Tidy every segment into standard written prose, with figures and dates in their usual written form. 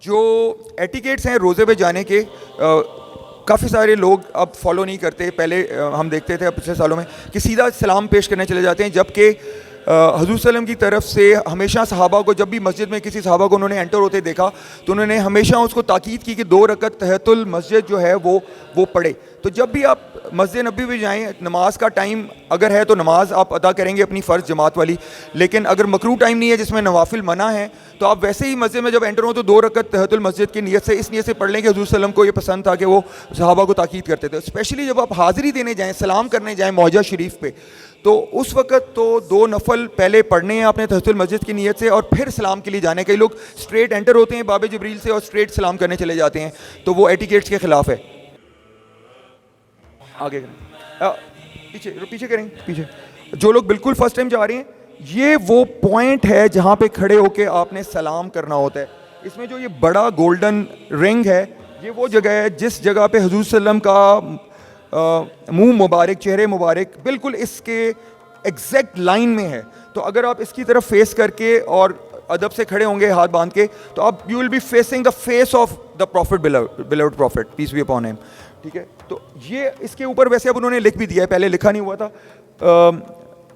جو ایٹیکیٹس ہیں روزے پہ جانے کے، کافی سارے لوگ اب فالو نہیں کرتے. پہلے ہم دیکھتے تھے پچھلے سالوں میں کہ سیدھا سلام پیش کرنے چلے جاتے ہیں، جبکہ حضور صلی اللہ علیہ وسلم کی طرف سے ہمیشہ صحابہ کو، جب بھی مسجد میں کسی صحابہ کو انہوں نے انٹر ہوتے دیکھا تو انہوں نے ہمیشہ اس کو تاکید کی کہ 2 رکعت تحیۃ المسجد جو ہے وہ پڑھے. تو جب بھی آپ مسجد نبوی میں جائیں، نماز کا ٹائم اگر ہے تو نماز آپ ادا کریں گے اپنی فرض جماعت والی، لیکن اگر مکروہ ٹائم نہیں ہے جس میں نوافل منع ہیں تو آپ ویسے ہی مسجد میں جب انٹر ہوں تو 2 رکعت تحیۃ المسجد کی نیت سے، اس نیت سے پڑھ لیں کہ حضور صلی اللہ علیہ وسلم کو یہ پسند تھا کہ وہ صحابہ کو تاکید کرتے تھے. اسپیشلی جب آپ حاضری دینے جائیں، سلام کرنے جائیں معجہ شریف پہ، تو اس وقت تو 2 نفل پہلے پڑھنے ہیں آپ نے تحیۃ المسجد کی نیت سے اور پھر سلام کے لیے جانے. کئی لوگ اسٹریٹ انٹر ہوتے ہیں باب جبریل سے اور اسٹریٹ سلام کرنے چلے جاتے ہیں، تو وہ ایٹیکیٹس کے خلاف ہے. آگے پیچھے کریں، پیچھے. جو لوگ بالکل فرسٹ ٹائم جا رہے ہیں، یہ وہ پوائنٹ ہے جہاں پہ کھڑے ہو کے آپ نے سلام کرنا ہوتا ہے. اس میں جو یہ بڑا گولڈن رنگ ہے، یہ وہ جگہ ہے جس جگہ پہ حضور صلی اللہ علیہ وسلم کا منہ مبارک، چہرے مبارک بالکل اس کے ایگزیکٹ لائن میں ہے. تو اگر آپ اس کی طرف فیس کر کے اور ادب سے کھڑے ہوں گے ہاتھ باندھ کے، تو آپ you will be facing the face of the prophet, beloved prophet, peace be upon him. ٹھیک ہے، تو یہ اس کے اوپر ویسے اب انہوں نے لکھ بھی دیا ہے، پہلے لکھا نہیں ہوا تھا.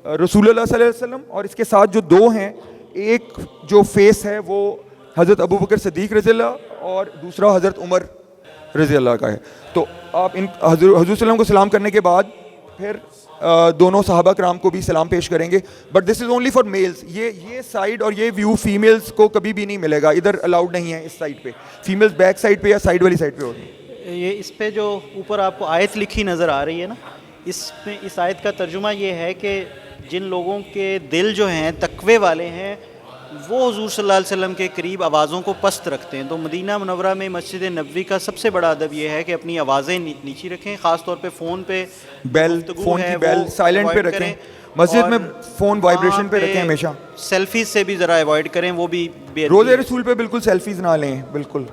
رسول اللہ صلی اللہ علیہ وسلم اور اس کے ساتھ جو 2 ہیں، ایک جو فیس ہے وہ حضرت ابو بکر صدیق رضی اللہ اور دوسرا حضرت عمر رضی اللہ کا ہے. تو آپ ان حضور صلی اللہ علیہ وسلم کو سلام کرنے کے بعد پھر دونوں صحابہ کرام کو بھی سلام پیش کریں گے. But this is only for males. یہ سائڈ اور یہ ویو فیمیلز کو کبھی بھی نہیں ملے گا، ادھر الاؤڈ نہیں ہے. اس سائڈ پہ فیمیلز بیک سائڈ پہ یا سائڈ والی سائڈ پہ ہوگی. یہ اس پہ جو اوپر آپ کو آیت لکھی نظر آ رہی ہے نا، اس میں اس آیت کا ترجمہ یہ ہے کہ جن لوگوں کے دل جو ہیں تقوی والے ہیں، وہ حضور صلی اللہ علیہ وسلم کے قریب آوازوں کو پست رکھتے ہیں. تو مدینہ منورہ میں مسجد نبوی کا سب سے بڑا ادب یہ ہے کہ اپنی آوازیں نیچی رکھیں، خاص طور پہ فون پہ بیل، فون کی بیل سائلنٹ پہ رکھیں. مسجد میں فون وائبریشن پہ رکھیں ہمیشہ. سیلفیز سے بھی ذرا ایوائڈ کریں، وہ بھی روزے رسول پہ بالکل سیلفیز نہ لیں. بالکل.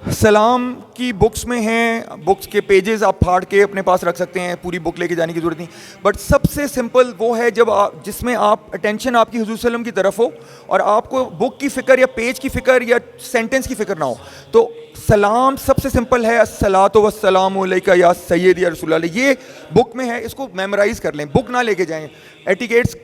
سلام کی بکس میں ہیں، بکس کے پیجز آپ پھاڑ کے اپنے پاس رکھ سکتے ہیں، پوری بک لے کے جانے کی ضرورت نہیں. بٹ سب سے سمپل وہ ہے جس میں آپ اٹینشن آپ کی حضور صلی اللہ علیہ وسلم کی طرف ہو اور آپ کو بک کی فکر یا پیج کی فکر یا سینٹنس کی فکر نہ ہو. تو سلام سب سے سمپل ہے، الصلاۃ والسلام علیکہ یا سیدی یا رسول اللہ. یہ بک میں ہے، اس کو میمورائز کر لیں، بک نہ لے کے جائیں. ایٹیکیٹس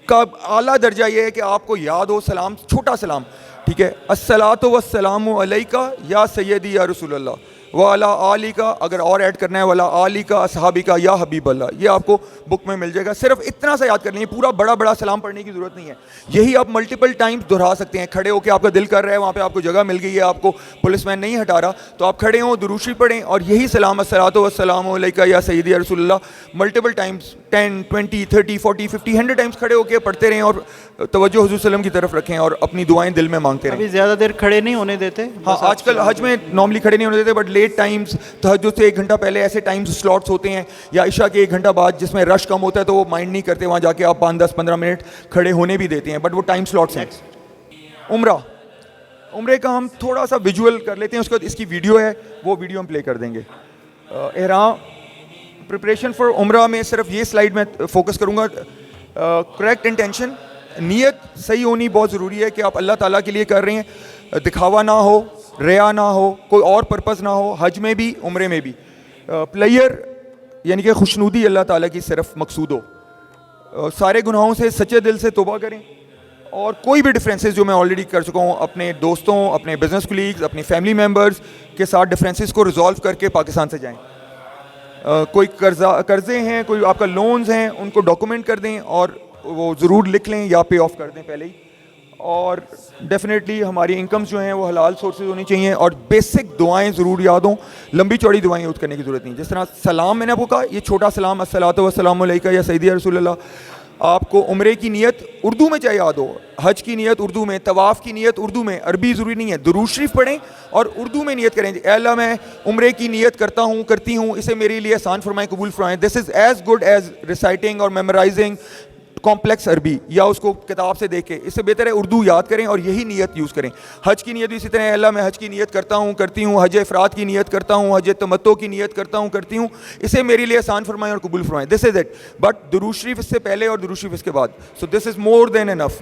کا اعلیٰ درجہ یہ ہے کہ آپ کو یاد ہو سلام، چھوٹا سلام. ٹھیک ہے، الصلاۃ والسلام علیکہ یا سیدی یا رسول اللہ وعلی آلکہ، اگر اور ایڈ کرنا ہے وعلی آلکہ اصحابکہ یا حبیب اللہ. یہ آپ کو بک میں مل جائے گا. صرف اتنا سا یاد کر لیں، پورا بڑا سلام پڑھنے کی ضرورت نہیں ہے. یہی آپ ملٹیپل ٹائمز دہرا سکتے ہیں. کھڑے ہو کے آپ کا دل کر رہا ہے، وہاں پہ آپ کو جگہ مل گئی ہے، آپ کو پولیس مین نہیں ہٹا رہا، تو آپ کھڑے ہوں، درود شریف پڑھیں اور یہی سلام الصلاۃ والسلام علیکہ یا سیدی یا رسول اللہ ملٹیپل ٹائمز 10 20 30 40 50 100 ٹائمز کھڑے ہو کے پڑھتے رہیں اور توجہ حضور صلی اللہ علیہ وسلم کی طرف رکھیں اور اپنی دعائیں دل میں مانگتے رہیں. ابھی زیادہ دیر کھڑے نہیں ہونے دیتے. ہاں، آج کل حج میں نارملی کھڑے نہیں ہونے دیتے، بٹ لیٹ ٹائمز تہجد سے 1 گھنٹہ پہلے ایسے ٹائمز سلاٹس ہوتے ہیں یا عشاء کے 1 گھنٹہ بعد جس میں رش کم ہوتا ہے، تو وہ مائنڈ نہیں کرتے، وہاں جا کے آپ 5 10 15 منٹ کھڑے ہونے بھی دیتے ہیں، بٹ وہ ٹائم سلاٹس ہیں. عمرے کا ہم تھوڑا سا ویژول کر لیتے ہیں، اس کے بعد اس کی ویڈیو ہے، وہ ویڈیو ہم پلے کر دیں گے. احرام پریپریشن فار عمرہ میں صرف یہ سلائیڈ میں فوکس کروں گا. کریکٹ انٹینشن، نیت صحیح ہونی بہت ضروری ہے کہ آپ اللہ تعالیٰ کے لیے کر رہے ہیں، دکھاوا نہ ہو، ریا نہ ہو، کوئی اور پرپز نہ ہو، حج میں بھی عمرے میں بھی. پلیئر یعنی کہ خوشنودی اللہ تعالیٰ کی صرف مقصود ہو. سارے گناہوں سے سچے دل سے توبہ کریں اور کوئی بھی ڈفرینسز جو میں آلریڈی کر چکا ہوں اپنے دوستوں، اپنے بزنس کولیگز، اپنی فیملی ممبرز کے ساتھ ڈفرینسز کو ریزالو کر کے پاکستان سے جائیں. کوئی قرضے ہیں، کوئی آپ کا لونز ہیں، ان کو ڈاکومنٹ کر دیں اور وہ ضرور لکھ لیں یا پے آف کر دیں پہلے ہی. اور ڈیفینیٹلی ہماری انکمز جو ہیں وہ حلال سورسز ہونی چاہیے اور بیسک دعائیں ضرور یاد ہوں. لمبی چوڑی دعائیں یوز کرنے کی ضرورت نہیں. جس طرح سلام میں نے آپ کو کہا، یہ چھوٹا سلام الصلاۃ والسلام علیکہ یا سیدی یا رسول اللہ، آپ کو عمرے کی نیت اردو میں چاہے یاد ہو، حج کی نیت اردو میں، طواف کی نیت اردو میں، عربی ضروری نہیں ہے. درود شریف پڑھیں اور اردو میں نیت کریں، اے اللہ میں عمرے کی نیت کرتی ہوں، اسے میرے لیے آسان فرمائیں، قبول فرمائیں. This is as good as reciting اور میمورائزنگ کمپلیکس عربی یا اس کو کتاب سے دیکھ کے. اس سے بہتر ہے اردو یاد کریں اور یہی نیت یوز کریں. حج کی نیت بھی اسی طرح ہے، اللہ میں حج کی نیت کرتی ہوں، حج افراد کی نیت کرتا ہوں، حج تمتع کی نیت کرتی ہوں، اسے میرے لیے آسان فرمائیں اور قبول فرمائیں. This is it. بٹ درود شریف اس سے پہلے اور درود شریف اس کے بعد. سو دس از مور دین انف.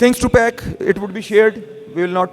Things to pack, it would be shared. We will not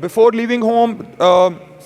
before leaving home,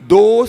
2